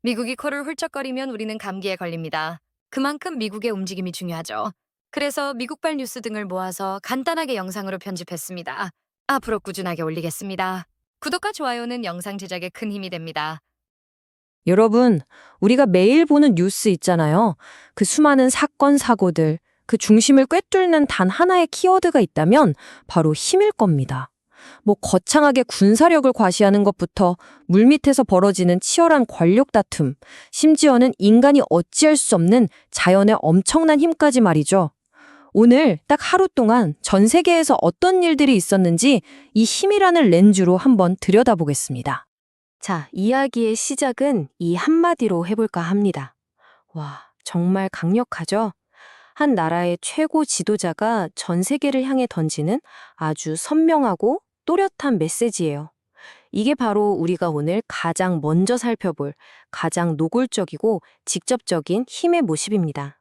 미국이 코를 훌쩍거리면 우리는 감기에 걸립니다. 그만큼 미국의 움직임이 중요하죠. 그래서 미국발 뉴스 등을 모아서 간단하게 영상으로 편집했습니다. 앞으로 꾸준하게 올리겠습니다. 구독과 좋아요는 영상 제작에 큰 힘이 됩니다. 여러분, 우리가 매일 보는 뉴스 있잖아요. 그 수많은 사건, 사고들, 그 중심을 꿰뚫는 단 하나의 키워드가 있다면 바로 힘일 겁니다. 뭐 거창하게 군사력을 과시하는 것부터 물밑에서 벌어지는 치열한 권력 다툼, 심지어는 인간이 어찌할 수 없는 자연의 엄청난 힘까지 말이죠. 오늘 딱 하루 동안 전 세계에서 어떤 일들이 있었는지 이 힘이라는 렌즈로 한번 들여다보겠습니다. 자, 이야기의 시작은 이 한마디로 해볼까 합니다. 와, 정말 강력하죠? 한 나라의 최고 지도자가 전 세계를 향해 던지는 아주 선명하고 또렷한 메시지예요. 이게 바로 우리가 오늘 가장 먼저 살펴볼 가장 노골적이고 직접적인 힘의 모습입니다.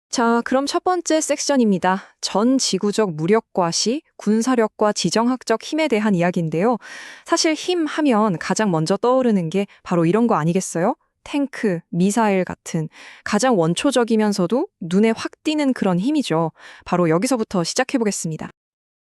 자, 그럼 첫 번째 섹션입니다. 전 지구적 무력 과시, 군사력과 지정학적 힘에 대한 이야기인데요. 사실 힘 하면 가장 먼저 떠오르는 게 바로 이런 거 아니겠어요? 탱크, 미사일 같은 가장 원초적이면서도 눈에 확 띄는 그런 힘이죠. 바로 여기서부터 시작해보겠습니다.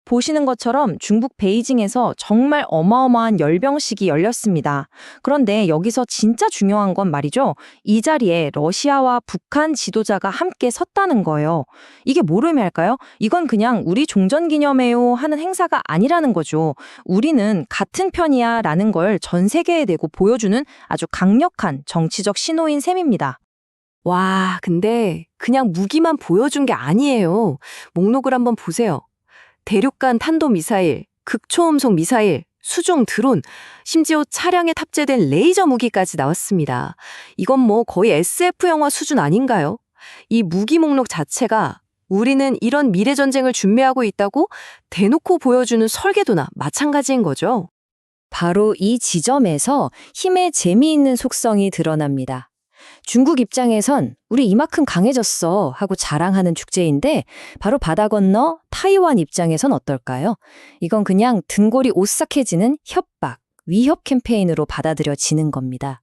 보시는 것처럼 중국 베이징에서 정말 어마어마한 열병식이 열렸습니다. 그런데 여기서 진짜 중요한 건 말이죠. 이 자리에 러시아와 북한 지도자가 함께 섰다는 거예요. 이게 뭘 의미할까요? 이건 그냥 우리 종전기념회요 하는 행사가 아니라는 거죠. 우리는 같은 편이야 라는 걸 전 세계에 내고 보여주는 아주 강력한 정치적 신호인 셈입니다. 와, 근데 그냥 무기만 보여준 게 아니에요. 목록을 한번 보세요. 대륙간 탄도미사일, 극초음속 미사일, 수중 드론, 심지어 차량에 탑재된 레이저 무기까지 나왔습니다. 이건 뭐 거의 SF 영화 수준 아닌가요? 이 무기 목록 자체가 우리는 이런 미래 전쟁을 준비하고 있다고 대놓고 보여주는 설계도나 마찬가지인 거죠. 바로 이 지점에서 힘의 재미있는 속성이 드러납니다. 중국 입장에선 우리 이만큼 강해졌어 하고 자랑하는 축제인데 바로 바다 건너 타이완 입장에선 어떨까요? 이건 그냥 등골이 오싹해지는 협박, 위협 캠페인으로 받아들여지는 겁니다.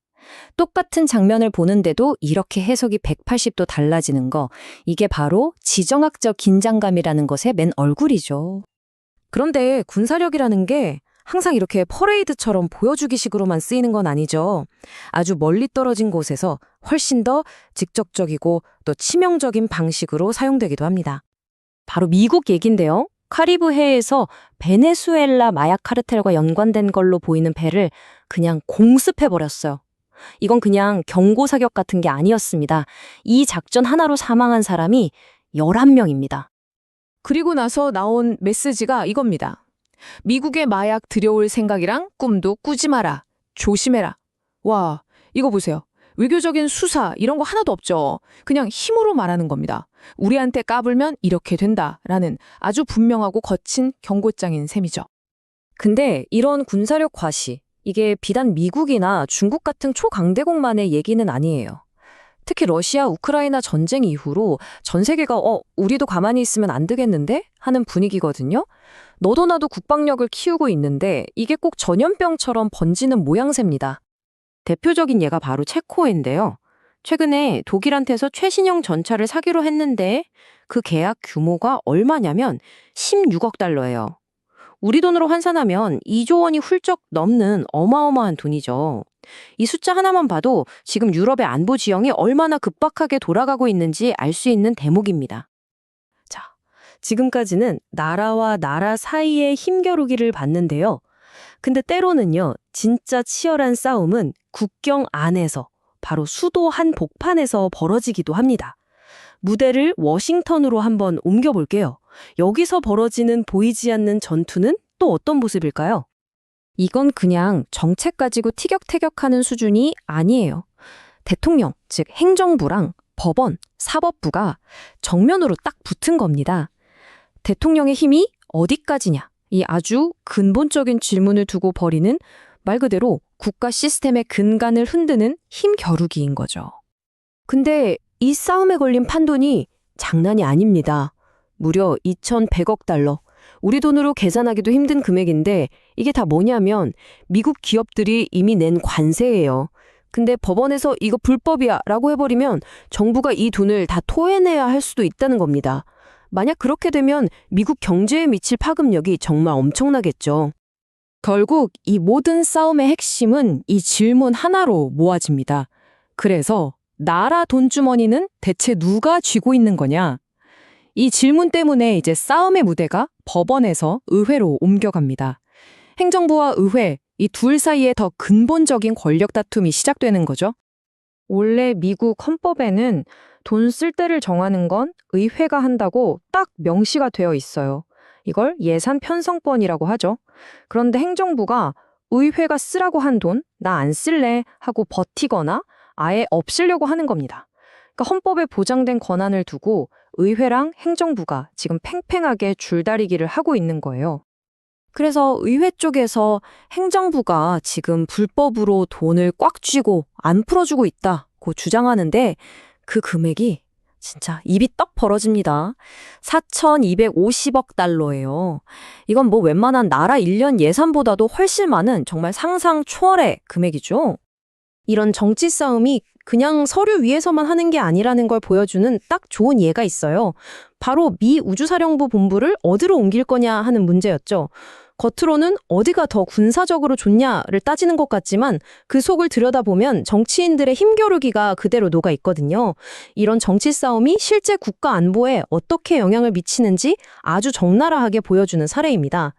똑같은 장면을 보는데도 이렇게 해석이 180도 달라지는 거, 이게 바로 지정학적 긴장감이라는 것의 맨 얼굴이죠. 그런데 군사력이라는 게 항상 이렇게 퍼레이드처럼 보여주기식으로만 쓰이는 건 아니죠. 아주 멀리 떨어진 곳에서 훨씬 더 직접적이고 또 치명적인 방식으로 사용되기도 합니다. 바로 미국 얘긴데요. 카리브해에서 베네수엘라 마약 카르텔과 연관된 걸로 보이는 배를 그냥 공습해버렸어요. 이건 그냥 경고 사격 같은 게 아니었습니다. 이 작전 하나로 사망한 사람이 11명입니다. 그리고 나서 나온 메시지가 이겁니다. 미국의 마약 들여올 생각이랑 꿈도 꾸지 마라. 조심해라. 와, 이거 보세요. 외교적인 수사 이런 거 하나도 없죠. 그냥 힘으로 말하는 겁니다. 우리한테 까불면 이렇게 된다라는 아주 분명하고 거친 경고장인 셈이죠. 근데 이런 군사력 과시, 이게 비단 미국이나 중국 같은 초강대국만의 얘기는 아니에요. 특히 러시아 우크라이나 전쟁 이후로 전 세계가 우리도 가만히 있으면 안 되겠는데? 하는 분위기거든요. 너도 나도 국방력을 키우고 있는데 이게 꼭 전염병처럼 번지는 모양새입니다. 대표적인 예가 바로 체코인데요. 최근에 독일한테서 최신형 전차를 사기로 했는데 그 계약 규모가 얼마냐면 16억 달러예요. 우리 돈으로 환산하면 2조 원이 훌쩍 넘는 어마어마한 돈이죠. 이 숫자 하나만 봐도 지금 유럽의 안보 지형이 얼마나 급박하게 돌아가고 있는지 알 수 있는 대목입니다. 자, 지금까지는 나라와 나라 사이의 힘겨루기를 봤는데요. 근데 때로는요, 진짜 치열한 싸움은 국경 안에서, 바로 수도 한복판에서 벌어지기도 합니다. 무대를 워싱턴으로 한번 옮겨볼게요. 여기서 벌어지는 보이지 않는 전투는 또 어떤 모습일까요? 이건 그냥 정책 가지고 티격태격하는 수준이 아니에요. 대통령, 즉 행정부랑 법원, 사법부가 정면으로 딱 붙은 겁니다. 대통령의 힘이 어디까지냐? 이 아주 근본적인 질문을 두고 벌이는 말 그대로 국가 시스템의 근간을 흔드는 힘 겨루기인 거죠. 근데 이 싸움에 걸린 판돈이 장난이 아닙니다. 무려 2,100억 달러. 우리 돈으로 계산하기도 힘든 금액인데 이게 다 뭐냐면 미국 기업들이 이미 낸 관세예요. 근데 법원에서 이거 불법이야 라고 해버리면 정부가 이 돈을 다 토해내야 할 수도 있다는 겁니다. 만약 그렇게 되면 미국 경제에 미칠 파급력이 정말 엄청나겠죠. 결국 이 모든 싸움의 핵심은 이 질문 하나로 모아집니다. 그래서 나라 돈주머니는 대체 누가 쥐고 있는 거냐? 이 질문 때문에 이제 싸움의 무대가 법원에서 의회로 옮겨갑니다. 행정부와 의회, 이 둘 사이에 더 근본적인 권력 다툼이 시작되는 거죠. 원래 미국 헌법에는 돈 쓸 때를 정하는 건 의회가 한다고 딱 명시가 되어 있어요. 이걸 예산 편성권이라고 하죠. 그런데 행정부가 의회가 쓰라고 한 돈, 나 안 쓸래 하고 버티거나 아예 없애려고 하는 겁니다. 그러니까 헌법에 보장된 권한을 두고 의회랑 행정부가 지금 팽팽하게 줄다리기를 하고 있는 거예요. 그래서 의회 쪽에서 행정부가 지금 불법으로 돈을 꽉 쥐고 안 풀어주고 있다고 주장하는데 그 금액이 진짜 입이 떡 벌어집니다. 4,250억 달러예요. 이건 뭐 웬만한 나라 1년 예산보다도 훨씬 많은 정말 상상 초월의 금액이죠. 이런 정치 싸움이 그냥 서류 위에서만 하는 게 아니라는 걸 보여주는 딱 좋은 예가 있어요. 바로 미 우주사령부 본부를 어디로 옮길 거냐 하는 문제였죠. 겉으로는 어디가 더 군사적으로 좋냐를 따지는 것 같지만 그 속을 들여다보면 정치인들의 힘겨루기가 그대로 녹아 있거든요. 이런 정치 싸움이 실제 국가 안보에 어떻게 영향을 미치는지 아주 적나라하게 보여주는 사례입니다.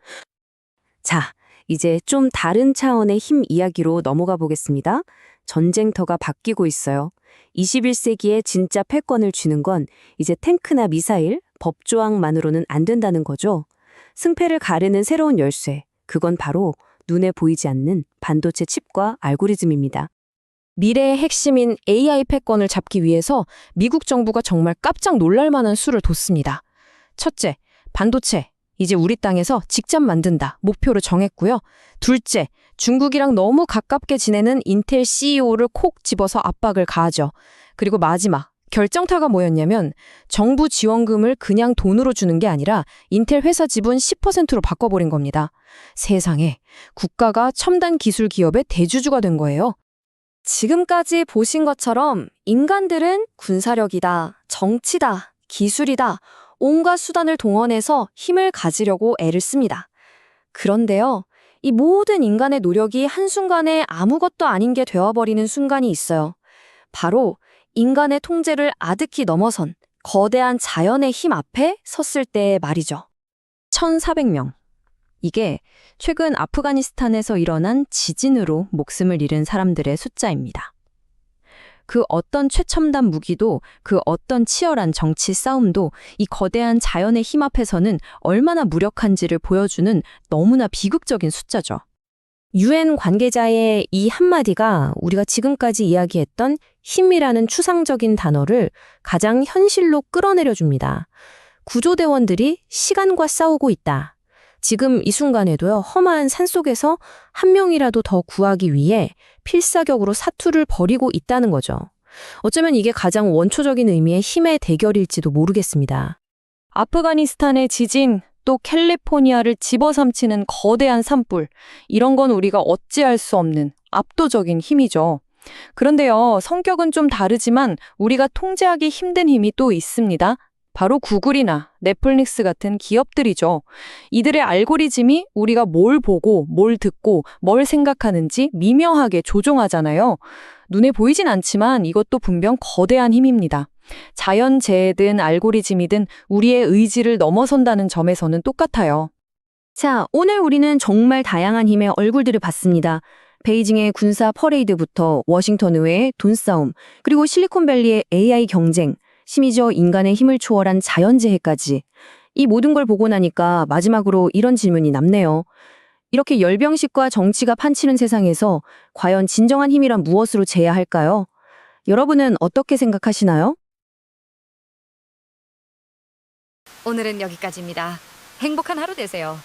자, 이제 좀 다른 차원의 힘 이야기로 넘어가 보겠습니다. 전쟁터가 바뀌고 있어요. 21세기에 진짜 패권을 쥐는 건 이제 탱크나 미사일, 법조항만으로는 안 된다는 거죠. 승패를 가르는 새로운 열쇠, 그건 바로 눈에 보이지 않는 반도체 칩과 알고리즘입니다. 미래의 핵심인 AI 패권을 잡기 위해서 미국 정부가 정말 깜짝 놀랄 만한 수를 뒀습니다. 첫째, 반도체. 이제 우리 땅에서 직접 만든다. 목표를 정했고요. 둘째, 중국이랑 너무 가깝게 지내는 인텔 CEO를 콕 집어서 압박을 가하죠. 그리고 마지막, 결정타가 뭐였냐면 정부 지원금을 그냥 돈으로 주는 게 아니라 인텔 회사 지분 10%로 바꿔버린 겁니다. 세상에, 국가가 첨단 기술 기업의 대주주가 된 거예요. 지금까지 보신 것처럼 인간들은 군사력이다, 정치다, 기술이다, 온갖 수단을 동원해서 힘을 가지려고 애를 씁니다. 그런데요, 이 모든 인간의 노력이 한순간에 아무것도 아닌 게 되어버리는 순간이 있어요. 바로 인간의 통제를 아득히 넘어선 거대한 자연의 힘 앞에 섰을 때 말이죠. 1,400명. 이게 최근 아프가니스탄에서 일어난 지진으로 목숨을 잃은 사람들의 숫자입니다. 그 어떤 최첨단 무기도 그 어떤 치열한 정치 싸움도 이 거대한 자연의 힘 앞에서는 얼마나 무력한지를 보여주는 너무나 비극적인 숫자죠. UN 관계자의 이 한마디가 우리가 지금까지 이야기했던 힘이라는 추상적인 단어를 가장 현실로 끌어내려줍니다. 구조대원들이 시간과 싸우고 있다. 지금 이 순간에도요, 험한 산속에서 한 명이라도 더 구하기 위해 필사격으로 사투를 벌이고 있다는 거죠. 어쩌면 이게 가장 원초적인 의미의 힘의 대결일지도 모르겠습니다. 아프가니스탄의 지진, 또 캘리포니아를 집어삼키는 거대한 산불, 이런 건 우리가 어찌할 수 없는 압도적인 힘이죠. 그런데요, 성격은 좀 다르지만 우리가 통제하기 힘든 힘이 또 있습니다. 바로 구글이나 넷플릭스 같은 기업들이죠. 이들의 알고리즘이 우리가 뭘 보고, 뭘 듣고, 뭘 생각하는지 미묘하게 조종하잖아요. 눈에 보이진 않지만 이것도 분명 거대한 힘입니다. 자연재해든 알고리즘이든 우리의 의지를 넘어선다는 점에서는 똑같아요. 자, 오늘 우리는 정말 다양한 힘의 얼굴들을 봤습니다. 베이징의 군사 퍼레이드부터 워싱턴 의회의 돈싸움, 그리고 실리콘밸리의 AI 경쟁, 심지어 인간의 힘을 초월한 자연재해까지. 이 모든 걸 보고 나니까 마지막으로 이런 질문이 남네요. 이렇게 열병식과 정치가 판치는 세상에서 과연 진정한 힘이란 무엇으로 재야 할까요? 여러분은 어떻게 생각하시나요? 오늘은 여기까지입니다. 행복한 하루 되세요.